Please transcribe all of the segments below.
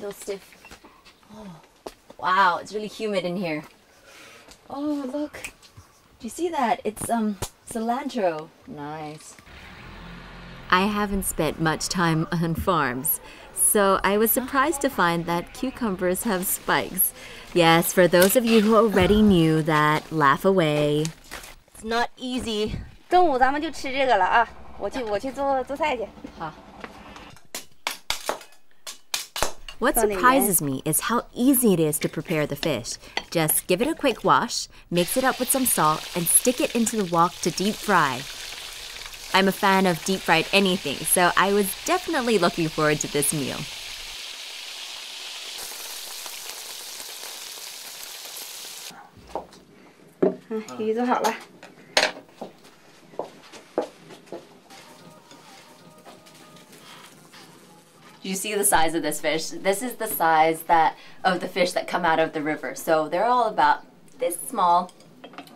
feels stiff. Oh, wow, it's really humid in here. Oh, look. Do you see that? It's cilantro. Nice. I haven't spent much time on farms, so I was surprised to find that cucumbers have spikes. Yes, for those of you who already knew that, laugh away. It's not easy. 中午咱们就吃这个了啊！我去做菜去。好。What surprises me is how easy it is to prepare the fish. Just give it a quick wash, mix it up with some salt, and stick it into the wok to deep fry. I'm a fan of deep fried anything, so I was definitely looking forward to this meal. Did you see the size of this fish? This is the size of the fish that come out of the river. So they're all about this small.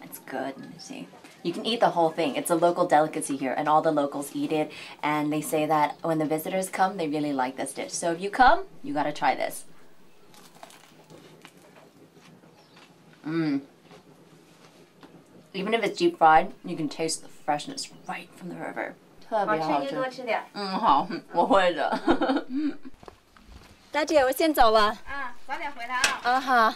It's good. Let me see. You can eat the whole thing. It's a local delicacy here, and all the locals eat it. And they say that when the visitors come, they really like this dish. So if you come, you gotta try this. Even if it's deep fried, you can taste the freshness right from the river. 特别好吃。多吃点。好，我会的。大姐，我先走了。早点回来啊。好。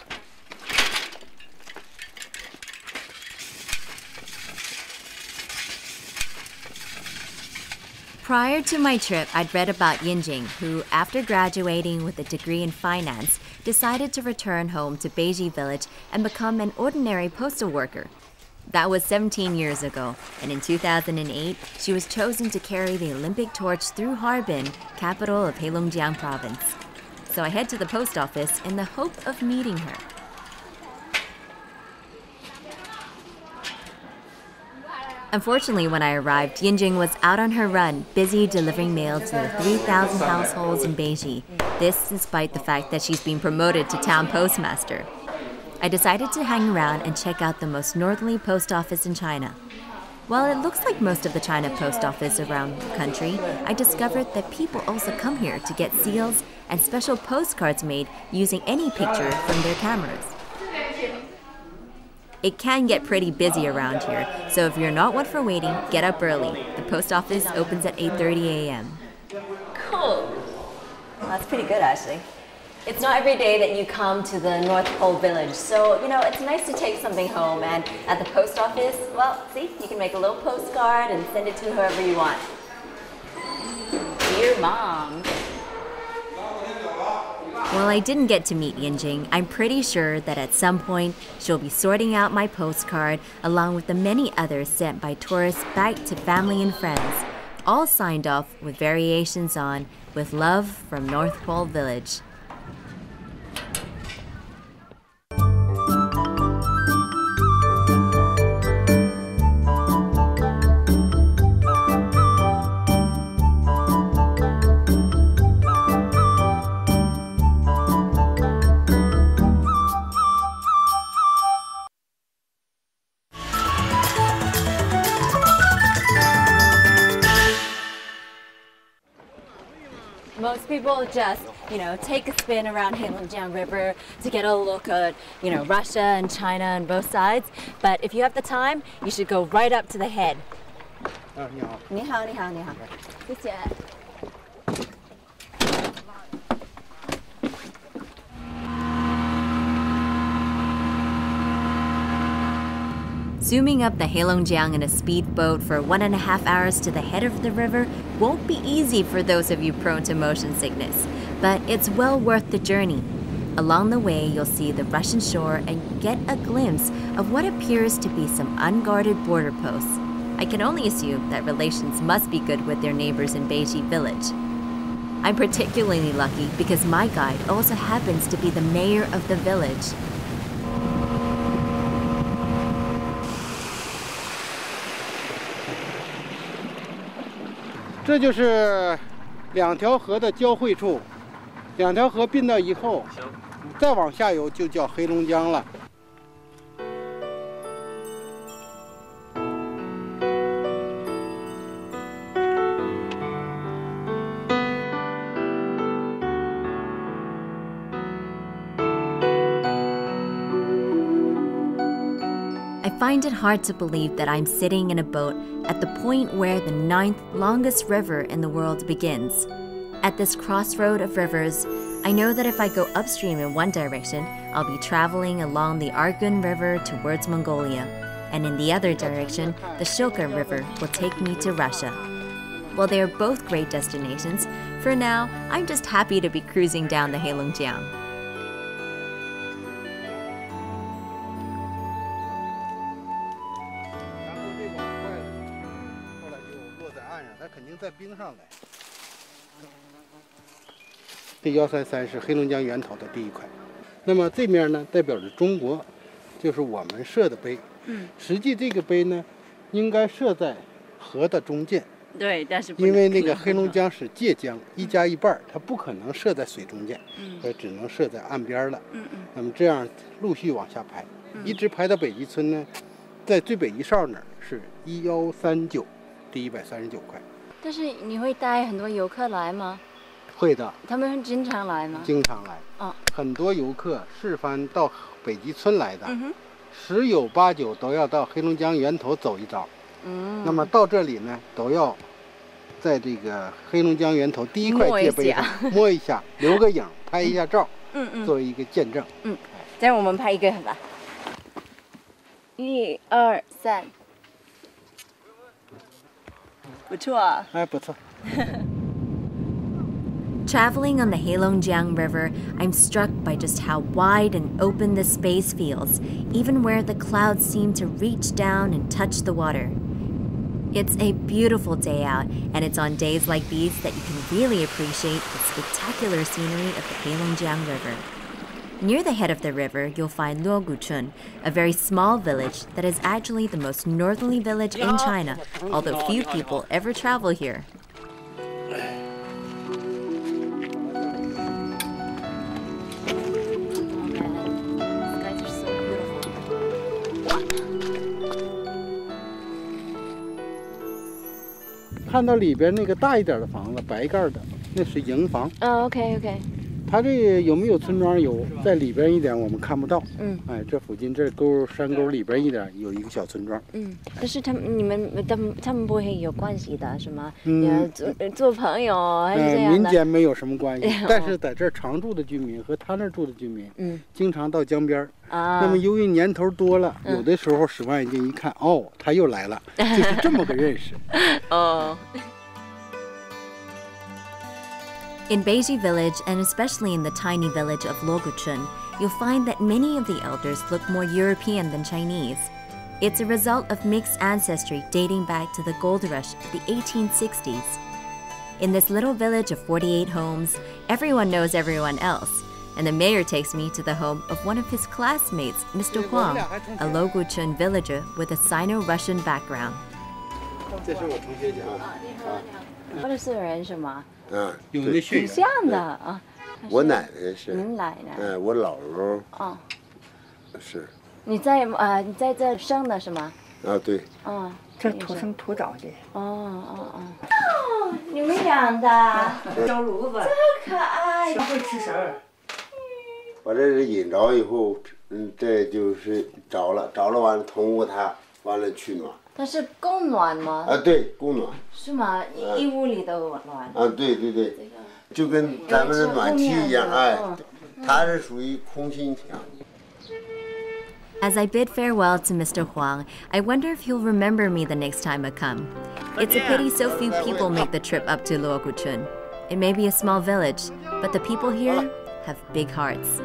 Prior to my trip, I'd read about Yinjing, who, after graduating with a degree in finance, decided to return home to Beiji Village and become an ordinary postal worker. That was 17 years ago, and in 2008, she was chosen to carry the Olympic torch through Harbin, capital of Heilongjiang province. So I head to the post office in the hope of meeting her. Unfortunately, when I arrived, Yinjing was out on her run, busy delivering mail to the 3,000 households in Beiji. This despite the fact that she's been promoted to town postmaster. I decided to hang around and check out the most northerly post office in China. While it looks like most of the China post office around the country, I discovered that people also come here to get seals and special postcards made using any picture from their cameras. It can get pretty busy around here, so if you're not one for waiting, get up early. The post office opens at 8:30 a.m. Cool. Well, that's pretty good, actually. It's not every day that you come to the North Pole Village, so, it's nice to take something home, and at the post office, well, see, you can make a little postcard and send it to whoever you want. Dear Mom. While I didn't get to meet Yinjing, I'm pretty sure that at some point she'll be sorting out my postcard along with the many others sent by tourists back to family and friends, all signed off with variations on, "With love from North Pole Village." Most people just, take a spin around Heilongjiang River to get a look at, Russia and China on both sides. But if you have the time, you should go right up to the head. 你好，你好，你好，谢谢。Zooming up the Heilongjiang in a speedboat for 1.5 hours to the head of the river won't be easy for those of you prone to motion sickness, but it's well worth the journey. Along the way, you'll see the Russian shore and get a glimpse of what appears to be some unguarded border posts. I can only assume that relations must be good with their neighbors in Beiji Village. I'm particularly lucky because my guide also happens to be the mayor of the village. 这就是两条河的交汇处，两条河并到以后，再往下游就叫黑龙江了。I find it hard to believe that I'm sitting in a boat at the point where the 9th longest river in the world begins. At this crossroad of rivers, I know that if I go upstream in one direction, I'll be traveling along the Argun River towards Mongolia, and in the other direction, the Shilka River will take me to Russia. While they are both great destinations, for now, I'm just happy to be cruising down the Heilongjiang.这133是黑龙江源头的第一块，那么这面呢代表着中国，就是我们设的碑。实际这个碑呢，应该设在河的中间。对，但是因为那个黑龙江是界江，一加一半，它不可能设在水中间，所以只能设在岸边了。那么这样陆续往下排，一直排到北极村呢，在最北一哨那儿是1139，第139块。但是你会带很多游客来吗？会的。他们经常来吗？经常来。很多游客是番到北极村来的，十有八九都要到黑龙江源头走一遭。那么到这里呢，都要在这个黑龙江源头第一块界碑上摸一下，留个影，拍一下照，作为一个见证。这样我们拍一个吧。1、2、3，不错啊。哎，不错。Traveling on the Heilongjiang River, I'm struck by just how wide and open the space feels, even where the clouds seem to reach down and touch the water. It's a beautiful day out, and it's on days like these that you can really appreciate the spectacular scenery of the Heilongjiang River. Near the head of the river, you'll find Luoguchun, a very small village that is actually the most northerly village in China, although few people ever travel here. "看到里边那个大一点的房子，白盖的，那是营房。OK。它这有没有村庄？有，在里边一点我们看不到。哎，这附近这山沟里边一点有一个小村庄。但是他们不会有关系的，是吗？做朋友还是这样的？民间没有什么关系，但是在这儿常住的居民和他那儿住的居民，经常到江边。那么由于年头多了，有的时候10万斤一看，哦，他又来了，就是这么个认识。In Beiji village, and especially in the tiny village of Luoguchun, you'll find that many of the elders look more European than Chinese. It's a result of mixed ancestry dating back to the gold rush of the 1860s. In this little village of 48 homes, everyone knows everyone else, and the mayor takes me to the home of one of his classmates, Mr. Huang, a Luoguchun villager with a Sino-Russian background. 这是我同学家。我的是人是吗？有那血缘。挺像的啊。我奶奶是。您奶奶。我姥姥。是。你在这生的是吗？对。这土生土长的。你们养的。烧炉子。这可爱。会吃食儿。把这是引着以后，这就是着了完了通过它，完了取暖。它是供暖吗？对，供暖。是吗？一屋里都暖。对，就跟咱们的暖气一样，它是属于空心墙。As I bid farewell to Mr. Huang, I wonder if he'll remember me the next time I come. It's a pity so few people make the trip up to Luoguchun. It may be a small village, but the people here have big hearts.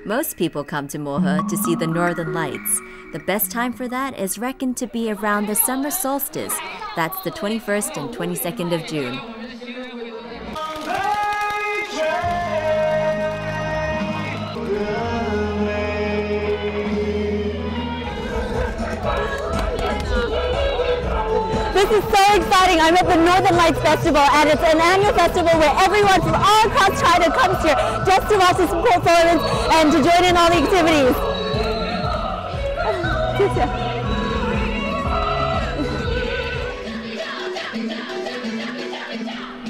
Most people come to Mohe to see the northern lights. The best time for that is reckoned to be around the summer solstice. That's the 21st and 22nd of June. This is so exciting. I'm at the Northern Lights Festival, and it's an annual festival where everyone from all across China comes here just to watch this performance and to join in all the activities.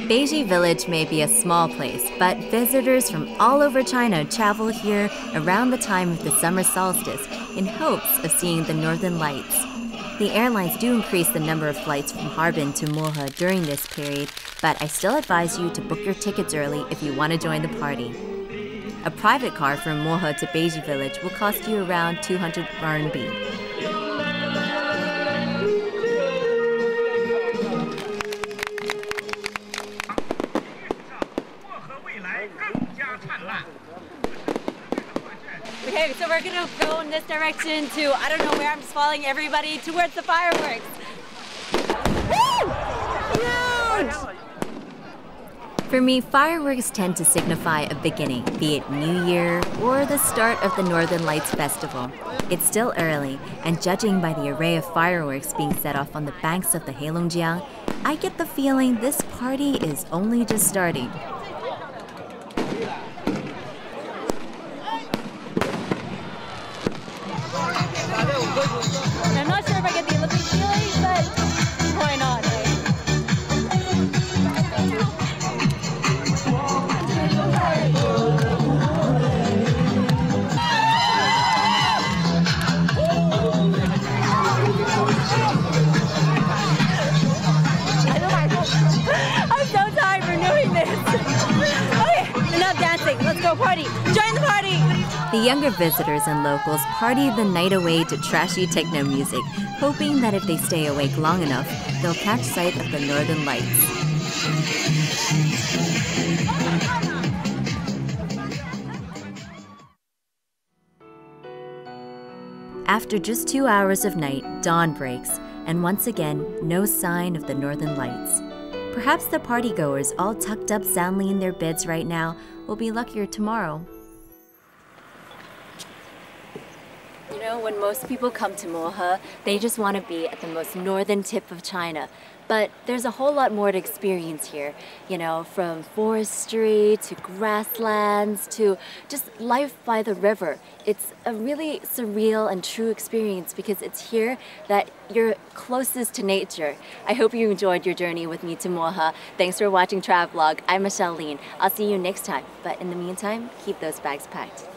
Beiji Village may be a small place, but visitors from all over China travel here around the time of the summer solstice in hopes of seeing the northern lights. The airlines do increase the number of flights from Harbin to Mohe during this period, but I still advise you to book your tickets early if you want to join the party. A private car from Mohe to Beiji Village will cost you around 200 RMB. Okay, so we're gonna go in this direction to, I don't know where, I'm just following everybody towards the fireworks. Woo! Huge! For me, fireworks tend to signify a beginning, be it New Year or the start of the Northern Lights Festival. It's still early, and judging by the array of fireworks being set off on the banks of the Heilongjiang, I get the feeling this party is only just starting. I'm not sure if I get the Olympic feeling, but why not, eh? I'm so tired for doing this. Okay, enough dancing. Let's go party. Join the party. The younger visitors and locals party the night away to trashy techno music, hoping that if they stay awake long enough, they'll catch sight of the northern lights. After just 2 hours of night, dawn breaks, and once again, no sign of the northern lights. Perhaps the partygoers, all tucked up soundly in their beds right now, will be luckier tomorrow. You know, when most people come to Mohe, they just want to be at the most northern tip of China. But there's a whole lot more to experience here, you know, from forestry to grasslands to just life by the river. It's a really surreal and true experience because it's here that you're closest to nature. I hope you enjoyed your journey with me to Mohe. Thanks for watching Travelogue. I'm Michelle Lean. I'll see you next time. But in the meantime, keep those bags packed.